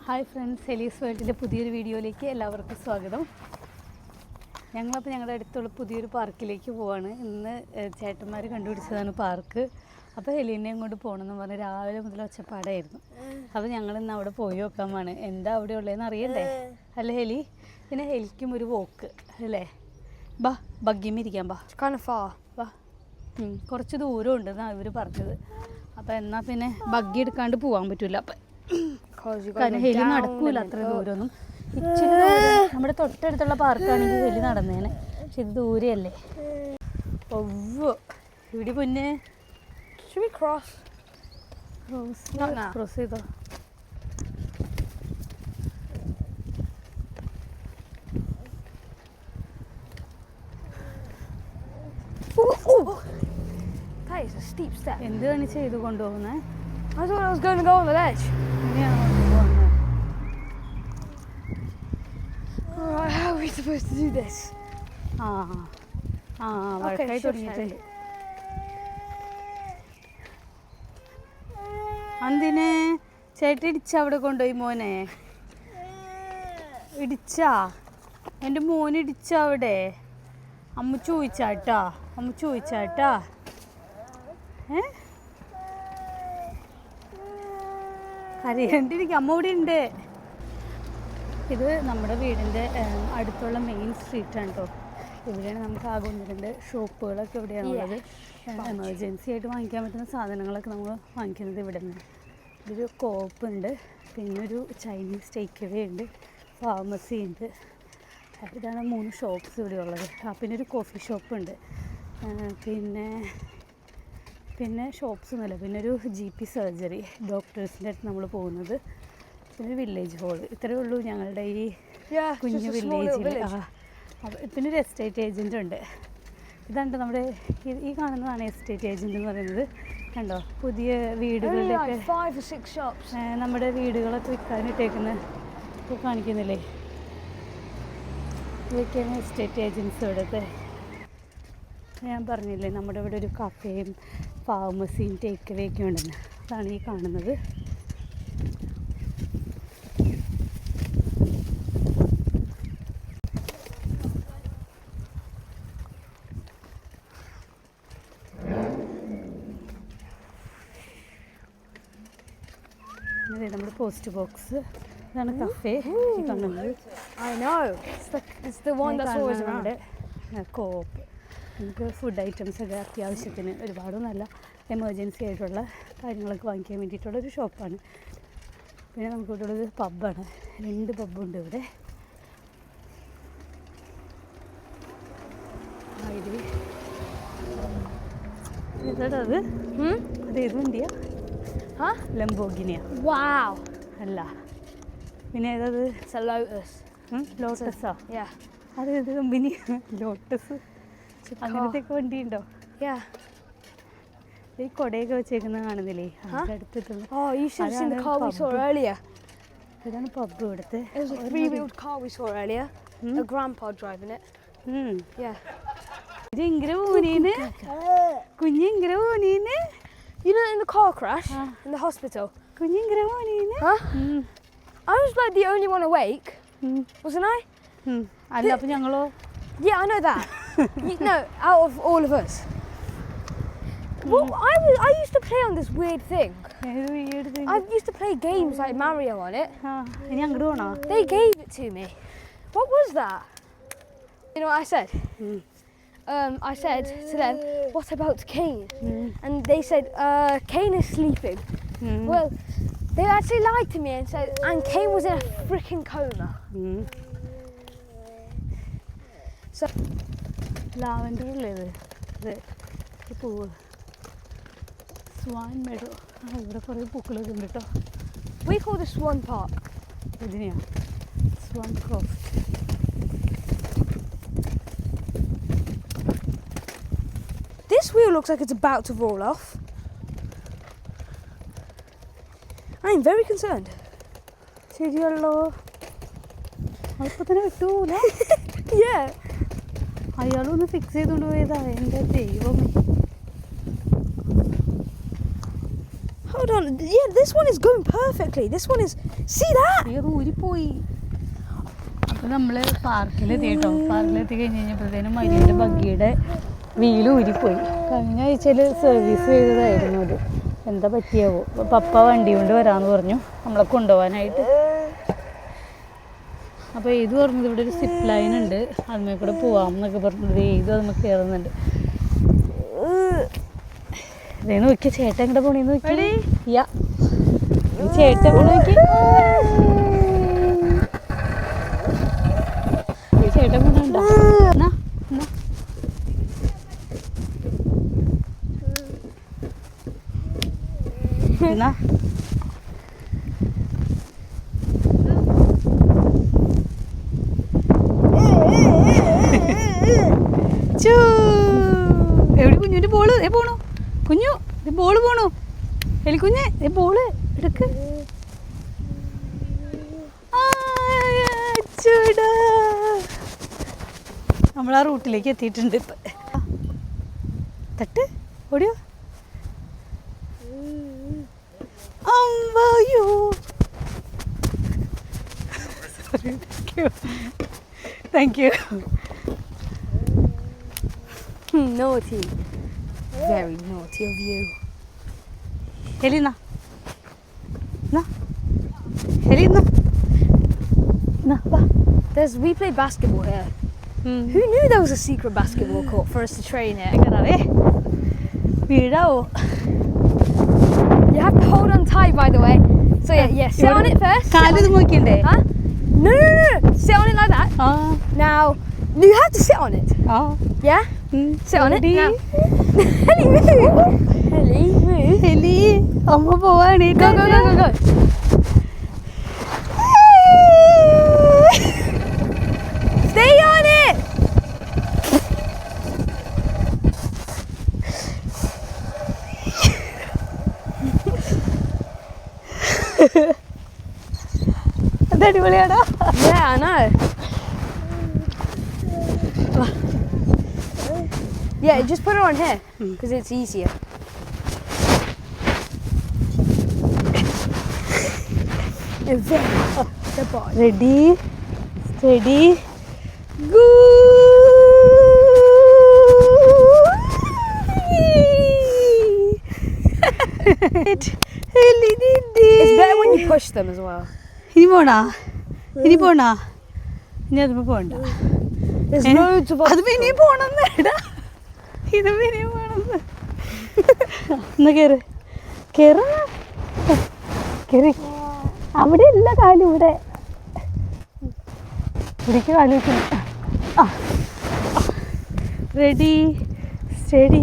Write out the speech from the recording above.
Hi friends, ഹെലീസ് വേൾഡിൻ്റെ പുതിയൊരു വീഡിയോയിലേക്ക് എല്ലാവർക്കും സ്വാഗതം. ഞങ്ങളപ്പോൾ ഞങ്ങളുടെ അടുത്തുള്ള പുതിയൊരു പാർക്കിലേക്ക് പോവാണ്. ഇന്ന് ചേട്ടന്മാർ കണ്ടുപിടിച്ചതാണ് പാർക്ക്. അപ്പോൾ ഹെലീനെയും കൊണ്ട് പോകണമെന്ന് പറഞ്ഞ് രാവിലെ മുതൽ ഒച്ചപ്പാടായിരുന്നു. അപ്പോൾ ഞങ്ങളിന്ന് അവിടെ പോയി നോക്കാമാണ് എന്താ അവിടെ ഉള്ളതെന്ന് അറിയണ്ടേ. അല്ലേ ഹെലി? പിന്നെ ഹെലിക്കും ഒരു വോക്ക് അല്ലേ? ബാ, ബഗ്ഗിയും ഇരിക്കാം. ബാ, കുറച്ച് ദൂരം ഉണ്ടെന്നാണ് ഇവർ പറഞ്ഞത്. അപ്പോൾ എന്നാൽ പിന്നെ ബഗ്ഗി എടുക്കാണ്ട് പോകാൻ പറ്റില്ല. അപ്പം കാരണം ഹെലി നടക്കൂല അത്ര ദൂരമൊന്നും. ഇച്ചിരി ദൂരം നമ്മുടെ തൊട്ടടുത്തുള്ള പാർക്കാണെങ്കിൽ ഹെലി നടന്നേനെ, പക്ഷെ ഇത് ദൂരെയല്ലേ. ഒവ്വോ ഇവിടെ പൊന്നെ ക്രോസ് ചെയ്തോ. എന്താണ് ചെയ്ത് കൊണ്ടുപോകുന്നേ? I thought I was going to go on the ledge. Alright, how are we supposed to do this? വഴക്കായി തുടങ്ങിയിട്ടുണ്ട്. എന്തിനെ ചേട്ടൻ ഇടിച്ച അവിടെ കൊണ്ടുപോയി മോനെ? ഇടിച്ചാ എൻ്റെ മോൻ ഇടിച്ച അവിടെ? അമ്മ ചോദിച്ചാട്ടാ അറിയണ്ടിരിക്കും. അമ്മ ഇവിടെ ഉണ്ട്. ഇത് നമ്മുടെ വീടിൻ്റെ അടുത്തുള്ള മെയിൻ സ്ട്രീറ്റാണ് കേട്ടോ. ഇവിടെയാണ് നമുക്ക് ആകെ 1-2 ഷോപ്പുകളൊക്കെ ഇവിടെയാണുള്ളത്. എമർജൻസി ആയിട്ട് വാങ്ങിക്കാൻ പറ്റുന്ന സാധനങ്ങളൊക്കെ നമ്മൾ വാങ്ങിക്കുന്നത് ഇവിടെ നിന്ന്. ഇതൊരു കോപ്പ് ഉണ്ട്, പിന്നെ ഒരു ചൈനീസ് ടേക്ക് അവേ ഉണ്ട്, ഫാർമസി ഉണ്ട്. ഇതാണ് 3 ഷോപ്പ്സ് ഇവിടെ ഉള്ളത്. പിന്നെ ഒരു കോഫി ഷോപ്പ് ഉണ്ട്. പിന്നെ ഷോപ്സ് ഒന്നുമില്ല. പിന്നെ ഒരു GP സർജറി, ഡോക്ടേഴ്സിൻ്റെ അടുത്ത് നമ്മൾ പോകുന്നത്. പിന്നെ വില്ലേജ് ഹോൾ. ഇത്രയേ ഉള്ളൂ ഞങ്ങളുടെ ഈ കുഞ്ഞു വില്ലേജിൽ. പിന്നെ ഒരു എസ്റ്റേറ്റ് ഏജൻറ് ഉണ്ട്. ഇതാണ് നമ്മുടെ ഈ കാണുന്നതാണ് എസ്റ്റേറ്റ് ഏജൻറ് എന്ന് പറയുന്നത്. കണ്ടോ, പുതിയ വീടുകളിലൊക്കെ നമ്മുടെ വീടുകളൊക്കെ വിൽക്കാനിട്ടേക്കുന്ന ഇപ്പോൾ കാണിക്കുന്നില്ലേ, ഇതൊക്കെയാണ് എസ്റ്റേറ്റ് ഏജൻസ് ഇവിടുത്തെ. ഞാൻ പറഞ്ഞില്ലേ നമ്മുടെ ഇവിടെ ഒരു കഫേയും ഫാർമസിയും ടേക്ക് അവേ ഒക്കെ ഉണ്ടെന്ന്. അതാണ് ഈ കാണുന്നത്. അതെ, നമ്മുടെ പോസ്റ്റ് ബോക്സ്. ഇതാണ് കഫേ കാണുന്നത്. കോപ്പ്. നമുക്ക് ഫുഡ് ഐറ്റംസൊക്കെ അത്യാവശ്യത്തിന്, ഒരുപാടൊന്നുമല്ല, എമർജൻസി ആയിട്ടുള്ള കാര്യങ്ങളൊക്കെ വാങ്ങിക്കാൻ വേണ്ടിയിട്ടുള്ളൊരു ഷോപ്പാണ്. പിന്നെ നമുക്കിവിടെയുള്ളത് പബ്ബാണ്. 2 പബ്ബുണ്ട് ഇവിടെ. ഏതാടാ അത്? അതേത് വണ്ടിയാ? ലംബോർഗിനിയാ? അല്ല, പിന്നെ ഏതത്? ലോട്ടസാ? അതേത് കമ്പനി? ലോട്ടസ് അങ്ങനത്തെ ഒക്കെ വണ്ടി ഉണ്ടോ? ഈ കൊടയൊക്കെ വെച്ചേക്കുന്ന കാണുന്നില്ലേ? ഇതാണ് പബ്ബ് ഇവിടുത്തെ. ഇതെങ്ങനെ പോണീന്ന് കുഞ്ഞിങ്ങനെ പോണീന്ന്? You know, in the car crash in the hospital, കുഞ്ഞിങ്ങനെ പോണീന്ന്? I was like the only one awake, wasn't I? അല്ല, അപ്പൊ ഞങ്ങളോ? Yeah, I know that. No, out of all of us. Well, I used to play on this weird thing. I used to play games like Mario on it. ഇനി അങ്ങോട്ട് പോണോ? They gave it to me. What was that? You know what I said? I said to them, what about Kane? And they said, Kane is sleeping. Well, they actually lied to me and said, and Kane was in a freaking coma. So, lavender അല്ലേ ഇത്? പൂവ് swan meadow. ഇവിടെ കുറേ പൂക്കളൊക്കെ ഉണ്ട് കേട്ടോ. we call this Swan Park. ഇതിനെയാ Swan Croft. This wheel looks like it's about to roll off. I'm very concerned. ശരിയല്ലോ, അപ്പോൾ തന്നെ കിട്ടൂല. Yeah. അയാളൊന്ന് ഫിക്സ് ചെയ്തുകൊണ്ട് പോയതാ. എൻ്റെ ദൈവമേ, How hold on. Yeah, this one is going perfectly. This one is. See that? ഊരിപ്പോയി. അപ്പോൾ നമ്മൾ പാർക്കിലെത്തി കേട്ടോ. പാർക്കിലെത്തി കഴിഞ്ഞ് കഴിഞ്ഞപ്പോഴത്തേനും മരിയുടെ ബഗ്ഗിയുടെ വീല് ഊരിപ്പോയി. കഴിഞ്ഞ ആഴ്ചയിൽ സർവീസ് ചെയ്തതായിരുന്നു അത്. എന്താ പറ്റിയാവോ? പപ്പ വണ്ടി കൊണ്ട് വരാമെന്ന് പറഞ്ഞു നമ്മളെ കൊണ്ടുപോകാനായിട്ട്. അപ്പോൾ ഏത് പറഞ്ഞത് ഇവിടെ ഒരു സിപ്പ് ലൈൻ ഉണ്ട്, അതിമേ കൂടെ പോവാം എന്നൊക്കെ പറഞ്ഞത്. ഏത് അതിമേ കയറുന്നുണ്ട്. ഇതേ നോക്കിയ ചേട്ടൻ എങ്ങടെ പോണേന്ന് നോക്കി. യാ ചേട്ടൻ നോക്കി. ചേട്ടൻ പോണുണ്ടോ? എന്നാ എന്നാ എവിടെ കുഞ്ഞുവിൻ്റെ ബോള് പോണു? കുഞ്ഞു ബോള് പോണു. എലിക്കുഞ്ഞ് ബോള് എടുക്ക്. നമ്മൾ ആ റൂട്ടിലേക്ക് എത്തിയിട്ടുണ്ട്. ഇപ്പം തട്ട് ഓടിയോ. അമ്പയോ thank you. Naughty. Very naughty of you. Helena. Na. Helena. Na. We played basketball here. Who knew there was a secret basketball court for us to train at? വീഴാവോ? You have to hold on tight, by the way. So yeah, sit on it first. കാലിത് നോക്കിണ്ടേ? Huh? No. Sit on it like that. Now, you have to sit on it. Yeah? Sit on it. Now. Ellie, move. Ellie, move. Ellie, അമ്മ പോവാണ്. Go. Stay on it. അത് അടിപൊളിയാടാ. Yeah, I know. Yeah, just put it on here because it's easier. The ball. Ready, steady, go. It's better when you push them as well. ഇനി പോണാ? ഇനി അതിപ്പോ പോണ്ട. There's loads of. അത് പിന്നെ പോണെന്ന്. ഇത് പിന്നെ പോണെന്ന്. എന്നാ കേറ്. അവിടെ ഇല്ല കാല്. ഇവിടെ ഇവിടേക്ക് കാല് വെക്കണം. Ready steady